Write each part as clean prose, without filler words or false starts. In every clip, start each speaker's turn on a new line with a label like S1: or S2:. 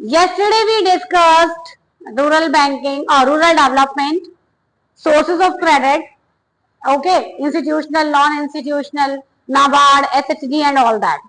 S1: Yesterday we discussed rural banking or rural development, sources of credit, okay, institutional, non-institutional, NABARD, SHG and all that.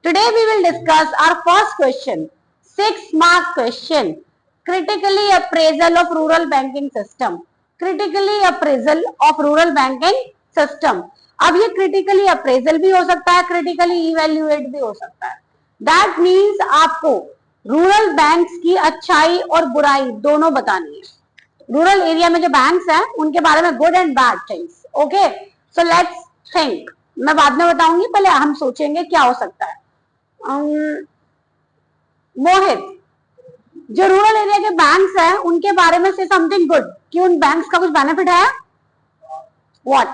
S1: Today we will discuss our first question, 6-mark question, critically appraisal of rural banking system. Critically appraisal of rural banking system. अब ये critically appraisal भी हो सकता है, critically evaluate भी हो सकता है. That means आपको रूरल बैंक्स की अच्छाई और बुराई दोनों बतानी है. रूरल एरिया में जो बैंक्स हैं उनके बारे में good and bad things. Okay, so let's think. मैं बाद में बताऊंगी, पहले हम सोचेंगे क्या हो सकता है. मोहित, जो रूरल एरिया के बैंक्स हैं उनके बारे में से समथिंग गुड, कि उन बैंक्स का कुछ बेनिफिट है. What?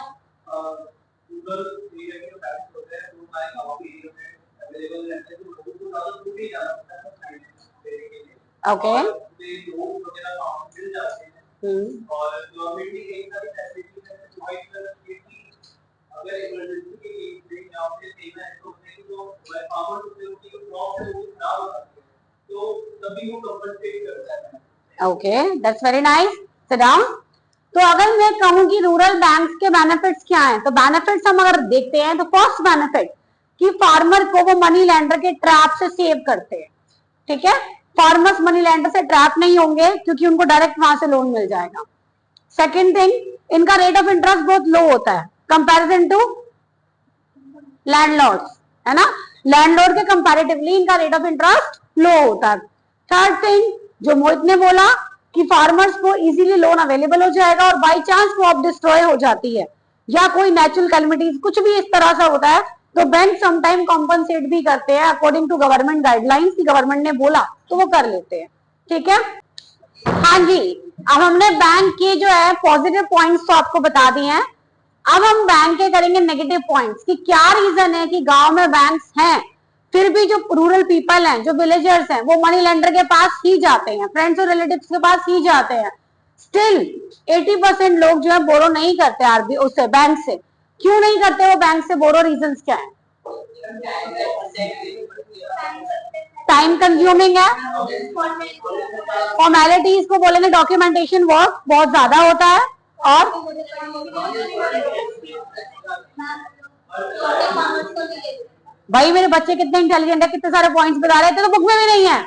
S1: Okay, okay, that's very nice. Sit down. तो अगर मैं कहूं कि रूरल बैंक्स के बेनिफिट्स क्या हैं, तो बेनिफिट्स हम अगर देखते हैं तो फर्स्ट बेनिफिट कि फार्मर को वो मनी लैंडर के ट्रैप से सेव करते हैं. ठीक है, फार्मर्स मनी लैंडर से ट्रैप नहीं होंगे क्योंकि उनको डायरेक्ट वहां से लोन मिल जाएगा. सेकेंड थिंग, इनका रेट ऑफ इंटरेस्ट बहुत लो होता है कंपैरिजन टू लैंडलॉर्ड्स, है ना. लैंडलॉर्ड के कंपैरेटिवली इनका रेट ऑफ इंटरेस्ट लो होता है. थर्ड थिंग, जो मोहित ने बोला कि फार्मर्स को इजीली लोन अवेलेबल हो जाएगा और बाई चांस क्रॉप डिस्ट्रॉय हो जाती है या कोई नेचुरल कैलेमिटीज कुछ भी इस तरह से होता है तो बैंक समटाइम कॉम्पनसेट भी करते हैं अकॉर्डिंग टू गवर्नमेंट गाइडलाइंस, की गवर्नमेंट ने बोला तो वो कर लेते हैं. ठीक है, हाँ जी. अब हमने बैंक के जो है पॉजिटिव पॉइंट्स तो आपको बता दिए हैं. अब हम बैंक के करेंगे नेगेटिव पॉइंट्स, कि क्या रीजन है कि गांव में बैंक्स हैं फिर भी जो रूरल पीपल हैं, जो विलेजर्स हैं, वो मनी लेंडर के पास ही जाते हैं, फ्रेंड्स और रिलेटिव्स के पास ही जाते हैं. स्टिल 80% लोग जो है बोरो नहीं करते आरबी उससे, बैंक से. क्यों नहीं करते वो बैंक से बोरो? रीजंस क्या है? टाइम कंज्यूमिंग है, फॉर्मेलिटीज को बोलेंगे, डॉक्यूमेंटेशन वर्क बहुत ज्यादा होता है, और भाई मेरे बच्चे कितने इंटेलिजेंट है, कितने सारे पॉइंट्स बता रहे थे, तो बुक में भी नहीं है.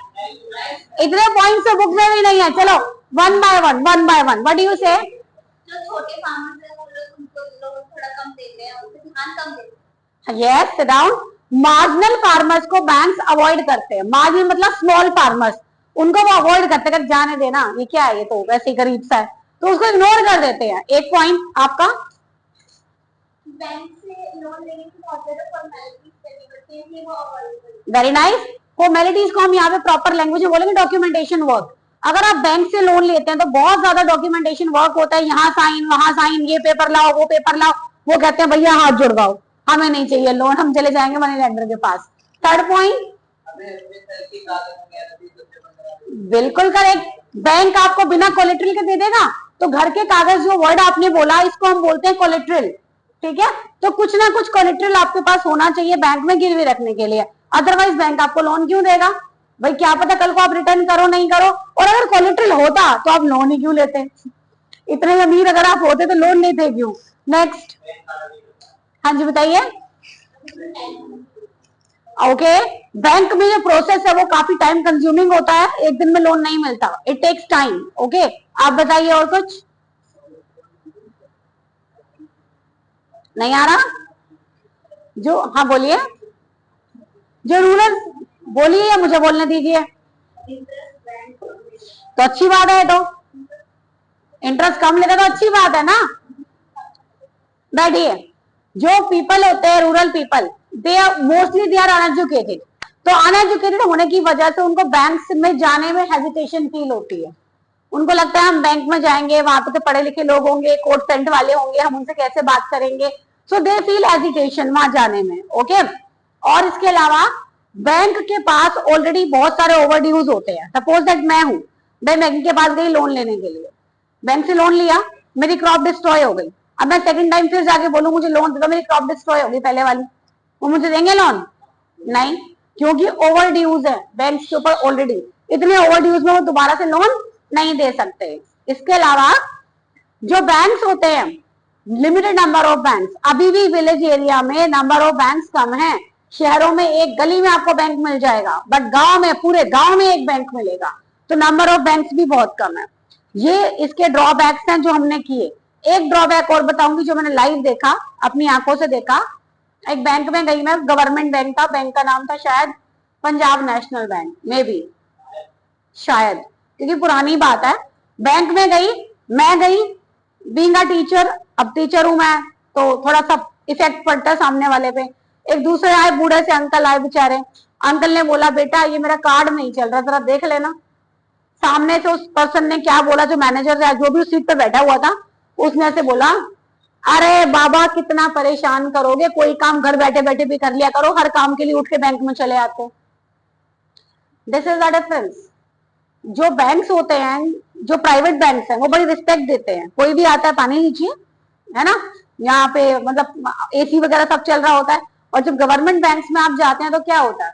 S1: इतने पॉइंट्स तो बुक में भी नहीं है. चलो one by one, what do you से? जो छोटे फार्मर्स हैं वो लोग उनको लोन थोड़ा कम देते हैं, उनसे ध्यान कम देते हैं. Yes, sit down. Marginal farmers को बैंक्स अवॉइड करते हैं. मार्जिनल मतलब स्मॉल फार्मर्स, उनको वो अवॉइड करते हैं, जाने देना ये क्या है, ये तो वैसे ही गरीब सा है, तो उसको इग्नोर कर देते हैं. एक पॉइंट आपका. बैंक से लोन लेने की बहुत ज्यादा फॉर्मेलिटीज करनी पड़ती है, वो अवॉइड. Very nice. फॉर्मेलिटीज को हम यहाँ पे प्रॉपर लैंग्वेज में बोलेंगे डॉक्यूमेंटेशन वर्क. अगर आप बैंक से लोन लेते हैं तो बहुत ज्यादा डॉक्यूमेंटेशन वर्क होता है, यहाँ साइन वहां साइन, ये पेपर लाओ वो पेपर लाओ. वो कहते हैं भैया हाथ जुड़वाओ, हमें नहीं चाहिए लोन, हम चले जाएंगे मनी लेंडर के पास. थर्ड पॉइंट, बिल्कुल करेक्ट. बैंक आपको बिना कोलेट्रल के दे देगा, तो घर के कागज, जो वर्ड आपने बोला इसको हम बोलते हैं कोलेट्रल. ठीक है, तो कुछ ना कुछ कोलेट्रल आपके पास होना चाहिए बैंक में गिरवी रखने के लिए, अदरवाइज बैंक आपको लोन क्यों देगा भाई? क्या पता कल को आप रिटर्न करो नहीं करो, और अगर कोलेट्रल होता तो आप लोन ही क्यों लेते? इतने अमीर अगर आप होते तो लोन नहीं थे क्यों? नेक्स्ट. हाँ जी बताइए. ओके, बैंक में जो प्रोसेस है वो काफी टाइम कंज्यूमिंग होता है, एक दिन में लोन नहीं मिलता, इट टेक्स टाइम. ओके, आप बताइए और कुछ. नहीं आ रहा? जो, हाँ बोलिए. जो रूरल, बोलिए या मुझे बोलने दीजिए. तो अच्छी बात है, तो इंटरेस्ट कम लेगा तो अच्छी बात है ना. बैठिए. जो पीपल होते हैं rural people, they are mostly they are uneducated. तो अनएजुकेटेड होने की वजह से उनको बैंक में जाने में हेजिटेशन फील होती है. उनको लगता है हम बैंक में जाएंगे, वहां पे तो पढ़े लिखे लोग होंगे, कोट पैंट वाले होंगे, हम उनसे कैसे बात करेंगे. सो दे फील हेजिटेशन वहां जाने में. ओके, और इसके अलावा बैंक के पास ऑलरेडी बहुत सारे ओवरड्यूज होते हैं. सपोज दैट मैं हूं, मैं बैंक के पास गई लोन लेने के लिए, बैंक से लोन लिया, मेरी क्रॉप डिस्ट्रॉय हो गई. अब मैं सेकंड टाइम फिर जाके बोलूं मुझे लोन दे दो, मेरी क्रॉप डिस्ट्रॉय हो गई पहले वाली, वो मुझे देंगे लोन? नहीं, क्योंकि ओवरड्यूज है बैंक के ऊपर ऑलरेडी. इतने ओवरड्यूज में वो दोबारा से लोन नहीं दे सकते। इसके अलावा जो बैंक्स होते हैं, लिमिटेड नंबर ऑफ बैंक्स, अभी भी विलेज एरिया में नंबर ऑफ बैंक्स कम है। शहरों में एक गली में आपको बैंक मिल जाएगा, बट गांव में, पूरे गांव में एक बैंक मिलेगा, तो नंबर ऑफ बैंक्स भी बहुत कम है। ये इसके ड्रॉबैक्स हैं जो हमने किए। एक ड्रॉबैक और बताऊंगी जो मैंने लाइव देखा, अपनी आंखों से देखा। एक बैंक में गई मैं, गवर्नमेंट बैंक था, बैंक का नाम था शायद Punjab national bank, may be, शायद, क्योंकि पुरानी बात है। बैंक में गई, मैं गई बीइंग अ टीचर, अब टीचर हूं मैं तो थोड़ा सा इफेक्ट पड़ता है सामने वाले पे। एक दूसरे आए, बूढ़े से अंकल आए बेचारे, अंकल ने बोला बेटा ये मेरा कार्ड नहीं चल रहा, जरा देख लेना। सामने से उस पर्सन ने क्या बोला, जो मैनेजर है, जो भी उस सीट पे बैठा हुआ था, उसने ऐसे बोला, अरे बाबा कितना परेशान करोगे, कोई काम घर बैठे बैठे भी कर लिया करो, हर काम के लिए उठ के बैंक में चले आते हो। This is the difference. जो बैंक्स होते हैं, जो प्राइवेट बैंक्स हैं, वो बड़ी रिस्पेक्ट देते हैं। कोई भी आता है पानी लीजिए, है ना, यहाँ पे मतलब एसी वगैरह सब चल रहा होता है। और जब गवर्नमेंट बैंक्स में आप जाते हैं तो क्या होता है,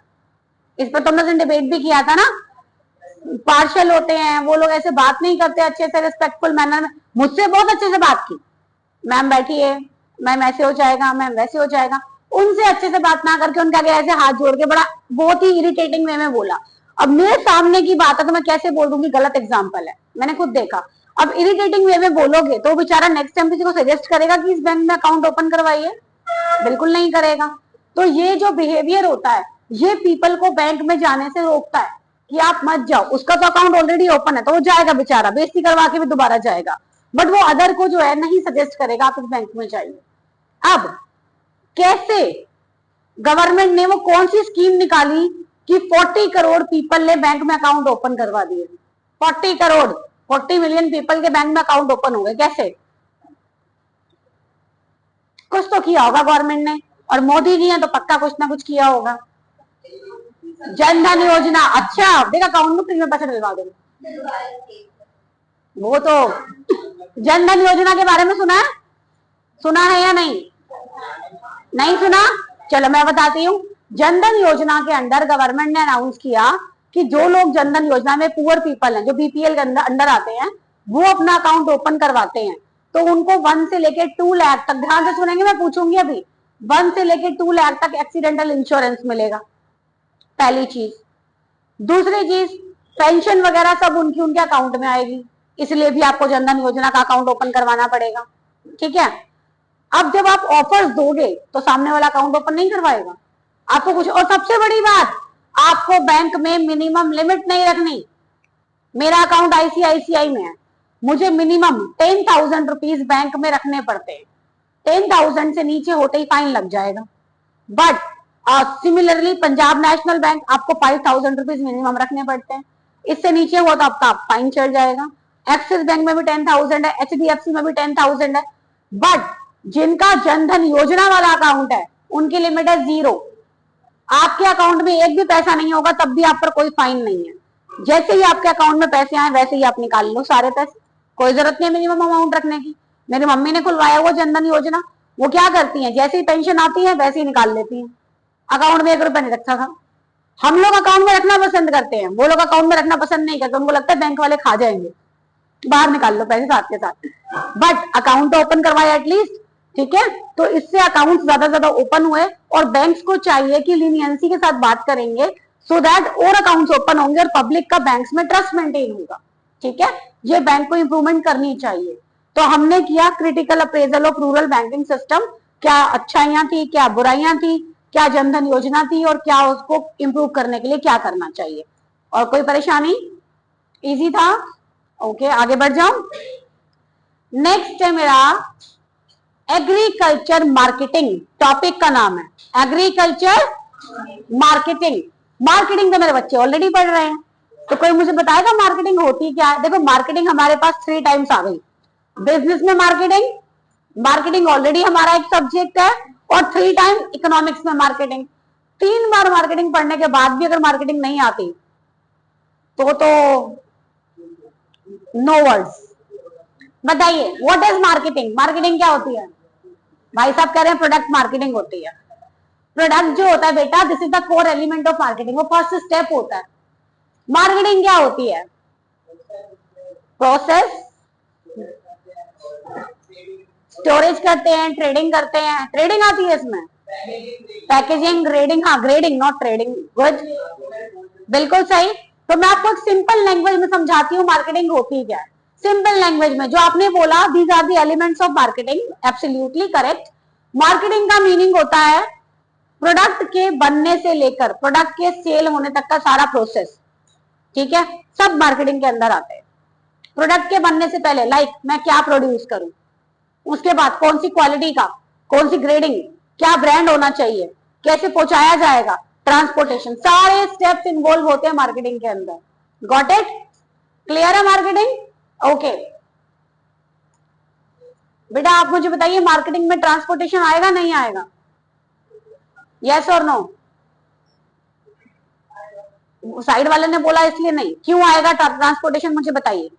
S1: इस पर तो हमने डिबेट भी किया था ना, पार्शल होते हैं वो लोग, ऐसे बात नहीं करते अच्छे से, रिस्पेक्टफुल मैनर में। मुझसे बहुत अच्छे से बात की, मैम बैठिए, मैम ऐसे हो जाएगा, मैम वैसे हो जाएगा। उनसे अच्छे से बात ना करके उनके आगे ऐसे हाथ जोड़ के बड़ा बहुत ही इरिटेटिंग वे में बोला। अब मेरे सामने की बात है तो मैं कैसे बोल दूंगी, गलत एग्जाम्पल है, मैंने खुद देखा। अब इरिटेटिंग वे में बोलोगे तो बेचारा नेक्स्ट टाइम किसी को सजेस्ट करेगा कि इस बैंक में अकाउंट ओपन करवाइए? बिल्कुल नहीं करेगा। तो ये जो बिहेवियर होता है, ये पीपल को बैंक में जाने से रोकता है कि आप मत जाओ। उसका तो अकाउंट ऑलरेडी ओपन है तो वो जाएगा बेचारा, बेइज्जती करवा के भी दोबारा जाएगा, बट वो अदर को जो है नहीं सजेस्ट करेगा आप इस बैंक में जाइए। अब कैसे गवर्नमेंट ने वो कौन सी स्कीम निकाली कि 40 करोड़ पीपल ने बैंक में अकाउंट ओपन करवा दिए। 40 करोड़, 40 मिलियन पीपल के बैंक में अकाउंट ओपन हो गए। कैसे? कुछ तो किया होगा गवर्नमेंट ने, और मोदी जी ने तो पक्का कुछ ना कुछ किया होगा। जन धन योजना, अच्छा देख अकाउंट में फ्री में पैसा डलवा दो। वो तो जन धन योजना के बारे में सुना है? सुना है या नहीं? नहीं सुना? चलो मैं बताती हूँ। जन धन योजना के अंडर गवर्नमेंट ने अनाउंस किया कि जो लोग जन धन योजना में पुअर पीपल हैं, जो बीपीएल के अंडर आते हैं, वो अपना अकाउंट ओपन करवाते हैं तो उनको 1 से लेके 2 लाख तक, ध्यान से सुनेंगे मैं पूछूंगी अभी, 1 से लेके 2 लाख तक एक्सीडेंटल इंश्योरेंस मिलेगा। पहली चीज। दूसरी चीज, पेंशन वगैरह सब उनके अकाउंट में आएगी, इसलिए भी आपको जन धन योजना का अकाउंट ओपन करवाना पड़ेगा। ठीक है। अब जब आप ऑफर्स दोगे तो सामने वाला अकाउंट ओपन नहीं करवाएगा आपको कुछ। और सबसे बड़ी बात, आपको बैंक में मिनिमम लिमिट नहीं रखनी। मेरा अकाउंट आईसीआईसीआई में है, मुझे मिनिमम 10,000 रुपीज बैंक में रखने पड़ते हैं। 10,000 से नीचे होते ही फाइन लग जाएगा। But similarly Punjab national bank, आपको 5,000 रुपीज मिनिमम रखने पड़ते हैं, इससे नीचे हुआ तो आपका फाइन चढ़ जाएगा। एक्सिस बैंक में भी 10,000 है, एचडीएफसी में भी 10,000 है। बट जिनका जनधन योजना वाला अकाउंट है उनकी लिमिट है 0। आपके अकाउंट में एक भी पैसा नहीं होगा तब भी आप पर कोई फाइन नहीं है। जैसे ही आपके अकाउंट में पैसे आए वैसे ही आप निकाल लो सारे पैसे, कोई जरूरत नहीं है मिनिमम अमाउंट रखने की। मेरी मम्मी ने खुलवाया हुआ जनधन योजना, वो क्या करती है, जैसे ही पेंशन आती है वैसे ही निकाल लेती है। अकाउंट में 1 रुपया नहीं रखा था। हम लोग अकाउंट में रखना पसंद करते हैं, वो लोग अकाउंट में रखना पसंद नहीं करते, उनको लगता है बैंक वाले खा जाएंगे, बाहर निकाल लो पैसे साथ के साथ। बट अकाउंट तो ओपन करवाया एटलीस्ट। ठीक है, तो इससे अकाउंट ज्यादा ओपन हुए, और बैंक्स को चाहिए कि लीनियंसी के साथ बात करेंगे सो दैट और अकाउंट्स ओपन होंगे और पब्लिक का बैंक्स में ट्रस्ट मेंटेन होगा। ठीक है, ये बैंक को इंप्रूवमेंट करनी चाहिए। तो हमने किया critical appraisal of rural banking system, क्या अच्छाइयां थी, क्या बुराइयां थी, क्या जनधन योजना थी, और क्या उसको इंप्रूव करने के लिए क्या करना चाहिए। और कोई परेशानी? इजी था? ओके, आगे बढ़ जाऊं। नेक्स्ट है मेरा एग्रीकल्चर मार्केटिंग, टॉपिक का नाम है एग्रीकल्चर मार्केटिंग। मार्केटिंग तो मेरे बच्चे ऑलरेडी पढ़ रहे हैं, तो कोई मुझे बताएगा मार्केटिंग होती क्या है? देखो मार्केटिंग हमारे पास 3 टाइम्स आ गई। बिजनेस में मार्केटिंग, मार्केटिंग ऑलरेडी हमारा एक सब्जेक्ट है, और 3 टाइम इकोनॉमिक्स में मार्केटिंग। 3 बार मार्केटिंग पढ़ने के बाद भी अगर मार्केटिंग नहीं आती तो नो वर्ड्स। बताइए व्हाट इज मार्केटिंग? मार्केटिंग क्या होती है? भाई साहब कह रहे हैं प्रोडक्ट मार्केटिंग होती है। प्रोडक्ट जो होता है बेटा, this is the core element of marketing, वो फर्स्ट स्टेप होता है। मार्केटिंग क्या होती है? प्रोसेस, स्टोरेज करते हैं, ट्रेडिंग करते हैं, ट्रेडिंग आती है इसमें, पैकेजिंग, ग्रेडिंग, हाँ ग्रेडिंग नॉट ट्रेडिंग, गुड, बिल्कुल सही। तो मैं आपको एक सिंपल लैंग्वेज में समझाती हूँ मार्केटिंग होती क्या है। सिंपल लैंग्वेज में जो आपने बोला, these are the elements of marketing, absolutely correct. Marketing का मीनिंग होता है प्रोडक्ट के बनने से लेकर प्रोडक्ट के सेल होने तक का सारा प्रोसेस, ठीक है, सब मार्केटिंग के अंदर आते हैं। प्रोडक्ट के बनने से पहले, लाइक मैं क्या प्रोड्यूस करूं, उसके बाद कौन सी क्वालिटी का, कौन सी ग्रेडिंग, क्या ब्रांड होना चाहिए, कैसे पहुंचाया जाएगा, ट्रांसपोर्टेशन, सारे स्टेप्स इन्वॉल्व होते हैं मार्केटिंग के अंदर। Got it? क्लियर है मार्केटिंग? ओके बेटा आप मुझे बताइए, मार्केटिंग में ट्रांसपोर्टेशन आएगा नहीं आएगा? यस और नो? साइड वाले ने बोला इसलिए नहीं, क्यों आएगा ट्रांसपोर्टेशन, मुझे बताइए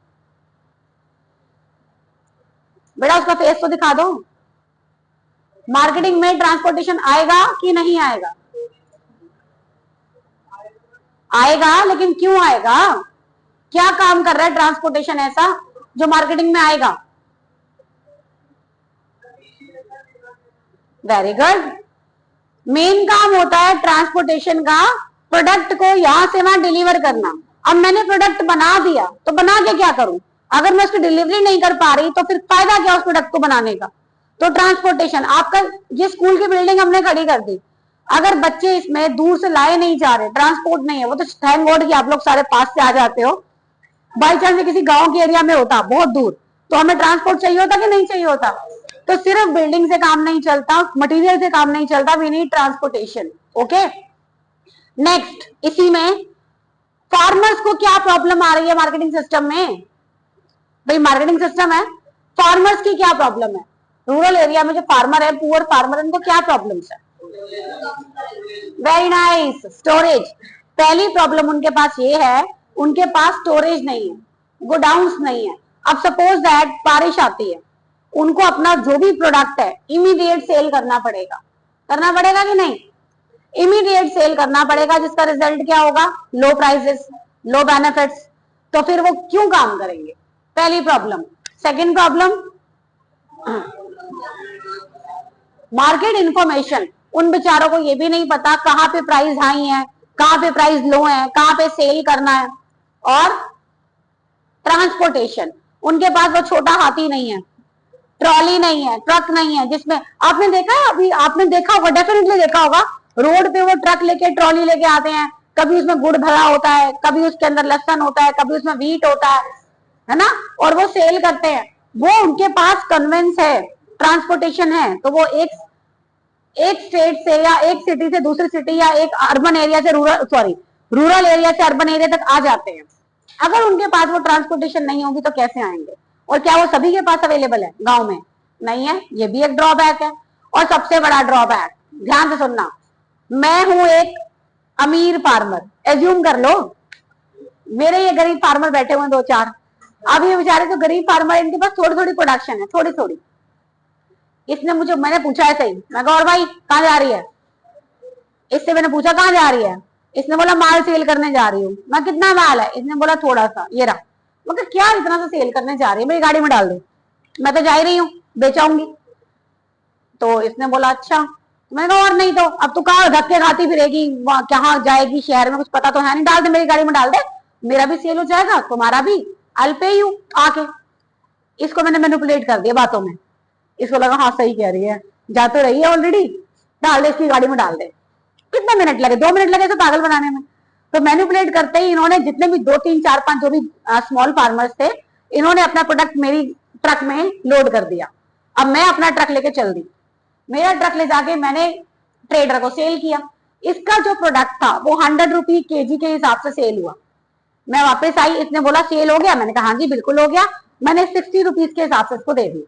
S1: बेटा, उसका फेस तो दिखा दो। मार्केटिंग में ट्रांसपोर्टेशन आएगा कि नहीं आएगा? आएगा, लेकिन क्यों आएगा? क्या काम कर रहा है ट्रांसपोर्टेशन ऐसा जो मार्केटिंग में आएगा? Very good. मेन काम होता है ट्रांसपोर्टेशन का प्रोडक्ट को यहां से वहां डिलीवर करना। अब मैंने प्रोडक्ट बना दिया तो बना के क्या करूं? अगर मैं उसकी डिलीवरी नहीं कर पा रही तो फिर फायदा क्या उस प्रोडक्ट को बनाने का? तो ट्रांसपोर्टेशन, आपका ये स्कूल की बिल्डिंग हमने खड़ी कर दी, अगर बच्चे इसमें दूर से लाए नहीं जा रहे, ट्रांसपोर्ट नहीं है, वो तो थैंक गॉड कि आप लोग सारे पास से आ जाते हो। बाई चांस किसी गांव के एरिया में होता बहुत दूर, तो हमें ट्रांसपोर्ट चाहिए होता कि नहीं चाहिए होता? तो सिर्फ बिल्डिंग से काम नहीं चलता, मटेरियल से काम नहीं चलता, we need transportation. Okay, next, इसी में फार्मर्स को क्या प्रॉब्लम आ रही है मार्केटिंग सिस्टम में? भाई मार्केटिंग सिस्टम है, फार्मर्स की क्या प्रॉब्लम है? रूरल एरिया में जो फार्मर है, पुअर फार्मर, उनको क्या प्रॉब्लम्स है? Very nice, storage. पहली प्रॉब्लम उनके पास ये है, उनके पास स्टोरेज नहीं है, गोडाउन्स नहीं है। अब सपोज दैट बारिश आती है, उनको अपना जो भी प्रोडक्ट है इमीडिएट सेल करना पड़ेगा कि नहीं? इमीडिएट सेल करना पड़ेगा, जिसका रिजल्ट क्या होगा? लो प्राइसेस, लो बेनिफिट्स। तो फिर वो क्यों काम करेंगे? पहली problem. Second problem, market information. उन बेचारों को ये भी नहीं पता कहां पे प्राइस हाई है, कहां पे प्राइस लो है, कहां पे सेल करना है। और ट्रांसपोर्टेशन, उनके पास वो छोटा हाथी नहीं है, ट्रॉली नहीं है, ट्रक नहीं है, जिसमें आपने देखा है, अभी आपने देखा होगा, डेफिनेटली देखा होगा, रोड पे वो ट्रक लेके, ट्रॉली लेके आते हैं, कभी उसमें गुड़ भरा होता है, कभी उसके अंदर लहसुन होता है, कभी उसमें व्हीट होता है ना, और वो सेल करते हैं। वो उनके पास कन्वेंस है, ट्रांसपोर्टेशन है, तो वो एक स्टेट से या एक सिटी से दूसरी सिटी या एक अर्बन एरिया से रूरल एरिया से अर्बन एरिया तक आ जाते हैं। अगर उनके पास वो ट्रांसपोर्टेशन नहीं होगी तो कैसे आएंगे? और क्या वो सभी के पास अवेलेबल है? गांव में नहीं है, ये भी एक ड्रॉबैक है। और सबसे बड़ा ड्रॉबैक, ध्यान से सुनना, मैं हूं एक अमीर फार्मर, एज्यूम कर लो मेरे ये गरीब फार्मर बैठे हुए दो चार, अब ये बेचारे जो गरीब फार्मर, इनके पास थोड़ी थोड़ी प्रोडक्शन है, थोड़ी थोड़ी। इसने मुझे, मैंने पूछा है सही, मैं कहा और भाई कहाँ जा रही है? इससे मैंने पूछा कहाँ जा रही है? इसने बोला माल सेल करने जा रही हूँ। मैं कितना माल है? इसने बोला थोड़ा सा, ये रहा। मैं क्या इतना सा सेल करने जा रही है, मेरी गाड़ी में डाल दो, मैं तो जा ही रही हूँ, बेचाऊंगी। तो इसने बोला अच्छा। मैंने कहा और नहीं तो अब तू कहाँ धक्के खाती फिरेगी, कहाँ जाएगी, शहर में कुछ पता तो है नहीं, डाल दे मेरी गाड़ी में, डाल दे, मेरा भी सेल हो जाएगा, तुम्हारा भी, आई पे यू आके। इसको मैंने मैनिपुलेट कर दिया बातों में, इसको लगा हाँ सही कह रही है, जा तो रही है ऑलरेडी, डाल दे इसकी गाड़ी में, डाल दे। कितने मिनट लगे? 2 मिनट लगे तो पागल बनाने में। तो मैनिपुलेट करते ही इन्होंने, जितने भी 2 3 4 5 जो भी स्मॉल फार्मर्स थे, इन्होंने अपना प्रोडक्ट मेरी ट्रक में लोड कर दिया। अब मैं अपना ट्रक लेके चल दी, मेरा ट्रक ले जाके मैंने ट्रेडर को सेल किया। इसका जो प्रोडक्ट था वो 100 रुपी केजी के हिसाब से सेल हुआ। मैं वापस आई, इसने बोला सेल हो गया, मैंने कहा हाँ जी बिल्कुल हो गया, मैंने 60 रुपीज के हिसाब से इसको दे दी।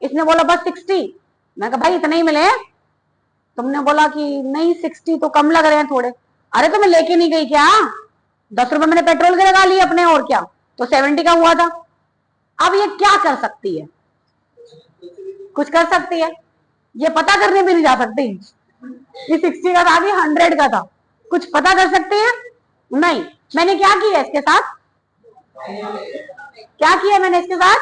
S1: इसने बोला बस 60। मैं कहा भाई इतने ही मिले हैं? तुमने बोला कि नहीं 60 तो कम लग रहे हैं थोड़े। अरे तो मैं लेके नहीं गई क्या? 10 रुपए मैंने पेट्रोल के लगा लिए अपने, और क्या, तो 70 का हुआ था। अब ये क्या कर सकती है? कुछ कर सकती है? ये पता करने भी नहीं जा सकती कि 60 का था कि 100 का था, कुछ पता कर सकती है? नहीं। मैंने क्या किया इसके साथ? क्या किया मैंने इसके साथ?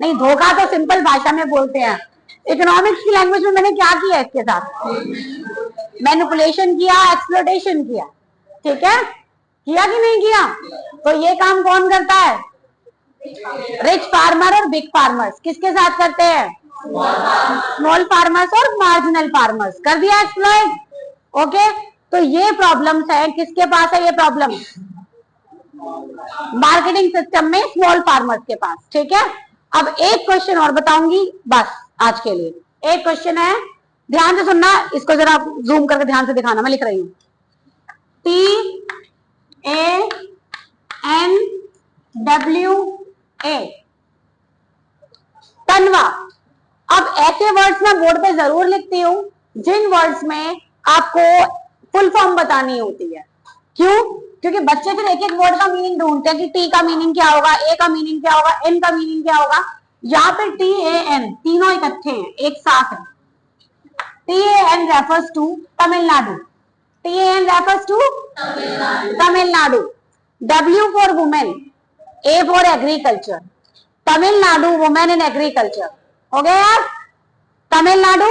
S1: नहीं, धोखा तो सिंपल भाषा में बोलते हैं, इकोनॉमिक्स की लैंग्वेज में मैंने क्या किया इसके साथ? मैनिपुलेशन किया, एक्सप्लॉयटेशन किया। ठीक है, किया कि नहीं किया? तो ये काम कौन करता है? रिच फार्मर और बिग फार्मर्स किसके साथ करते हैं? स्मॉल फार्मर्स और मार्जिनल फार्मर्स। कर दिया एक्सप्लॉइट। ओके, तो ये प्रॉब्लम्स है, किसके पास है ये प्रॉब्लम? मार्केटिंग सिस्टम में स्मॉल फार्मर्स के पास। ठीक है, अब एक क्वेश्चन और बताऊंगी बस आज के लिए। एक क्वेश्चन है, ध्यान से सुनना, इसको जरा जूम करके ध्यान से दिखाना, मैं लिख रही हूं TANWA, तनवा। अब ऐसे वर्ड्स मैं बोर्ड पे जरूर लिखती हूँ जिन वर्ड्स में आपको फुल फॉर्म बतानी होती है। क्यों? क्योंकि बच्चे फिर एक एक वर्ड का मीनिंग ढूंढते हैं कि टी का मीनिंग क्या होगा, ए का मीनिंग क्या होगा, एन का मीनिंग क्या होगा। यहाँ पे TAN तीनों इकट्ठे हैं, एक साथ है। TAN refers to Tamil Nadu, TAN refers to Tamil Nadu. W for women, A for agriculture, Tamil Nadu women in agriculture. हो गया यार? Tamil Nadu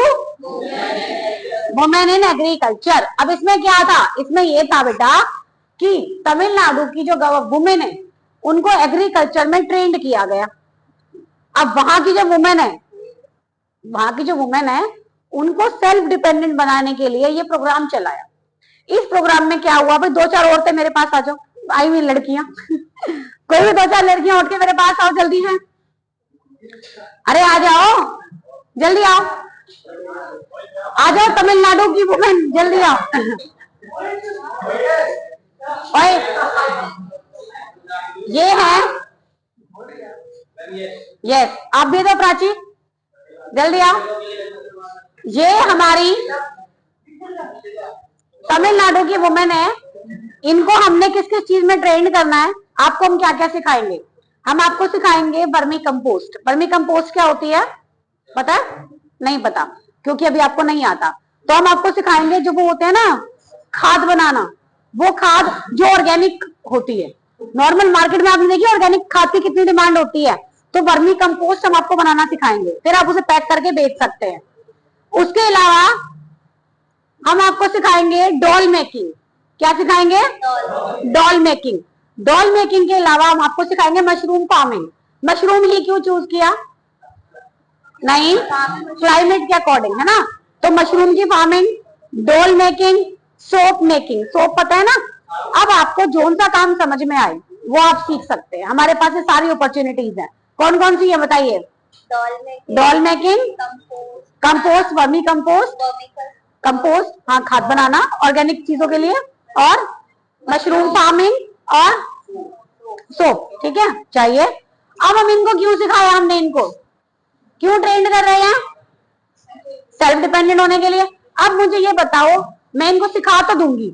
S1: women in agriculture. अब इसमें क्या था? इसमें ये था बेटा कि तमिलनाडु की जो वुमेन है उनको एग्रीकल्चर में ट्रेंड किया गया। अब वहां की जो वुमेन है उनको सेल्फ डिपेंडेंट बनाने के लिए ये प्रोग्राम चलाया। इस प्रोग्राम में क्या हुआ भाई, 2-4 औरतें मेरे पास आ जाओ, आई हुई लड़कियां कोई भी 2-4 लड़कियां उठ के मेरे पास आओ जल्दी से। अरे आ जाओ, जल्दी आओ, आ जाओ तमिलनाडु की वुमेन, जल्दी आओ। ओए, ये है, यस, आप भी दो प्राची, जल्दी आओ। ये हमारी तमिलनाडु की वुमेन है, इनको हमने किस किस चीज में ट्रेन करना है? आपको हम क्या क्या सिखाएंगे? हम आपको सिखाएंगे वर्मी कंपोस्ट। वर्मी कंपोस्ट क्या होती है पता है? नहीं पता, क्योंकि अभी आपको नहीं आता। तो हम आपको सिखाएंगे जो वो होते हैं ना खाद बनाना, वो खाद जो ऑर्गेनिक होती है। नॉर्मल मार्केट में आपने देखी ऑर्गेनिक खाद की कितनी डिमांड होती है, तो वर्मी कंपोस्ट हम आपको बनाना सिखाएंगे, फिर आप उसे पैक करके बेच सकते हैं। उसके अलावा हम आपको सिखाएंगे डॉल मेकिंग। क्या सिखाएंगे? Doll making. डॉल मेकिंग के अलावा हम आपको सिखाएंगे मशरूम फार्मिंग। मशरूम ही क्यों चूज किया? नहीं, क्लाइमेट के अकॉर्डिंग, है ना? तो मशरूम की farming, doll making, soap making. Soap पता है ना? अब आपको जोन सा काम समझ में आए वो आप सीख सकते हैं, हमारे पास ये सारी अपॉर्चुनिटीज है। कौन कौन सी है बताइए? Doll making, compost, vermi compost, compost, हाँ खाद बनाना ऑर्गेनिक चीजों के लिए, और मशरूम फार्मिंग और सोप। ठीक है, चाहिए। अब हम इनको क्यों सिखाया? हमने इनको क्यों ट्रेंड कर रहे हैं? सेल्फ डिपेंडेंट होने के लिए। अब मुझे ये बताओ, मैं इनको सिखा तो दूंगी,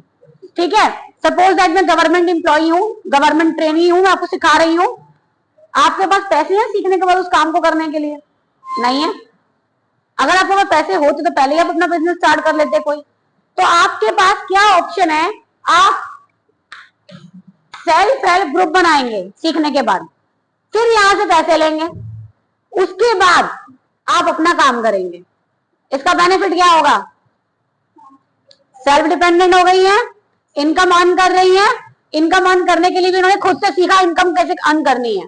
S1: ठीक है, सपोज दैट मैं गवर्नमेंट एम्प्लॉई हूँ, गवर्नमेंट ट्रेनी हूँ, मैं आपको सिखा रही हूँ, आपके पास पैसे हैं सीखने के बाद उस काम को करने के लिए? नहीं है। अगर आपके पास पैसे होते तो पहले ही आप अपना बिजनेस स्टार्ट कर लेते कोई। तो आपके पास क्या ऑप्शन है? आप सेल्फ हेल्प ग्रुप बनाएंगे सीखने के बाद, फिर यहां से पैसे लेंगे, उसके बाद आप अपना काम करेंगे। इसका बेनिफिट क्या होगा? सेल्फ डिपेंडेंट हो गई है, इनकम अर्न कर रही है। इनकम अर्न करने के लिए भी इन्होंने खुद से सीखा इनकम कैसे अर्न करनी है।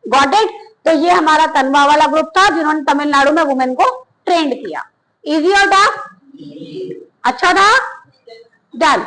S1: Got it? तो ये हमारा तनवा वाला ग्रुप था जिन्होंने तमिलनाडु में वुमेन को ट्रेंड किया। इजी और टफ? अच्छा था? डन।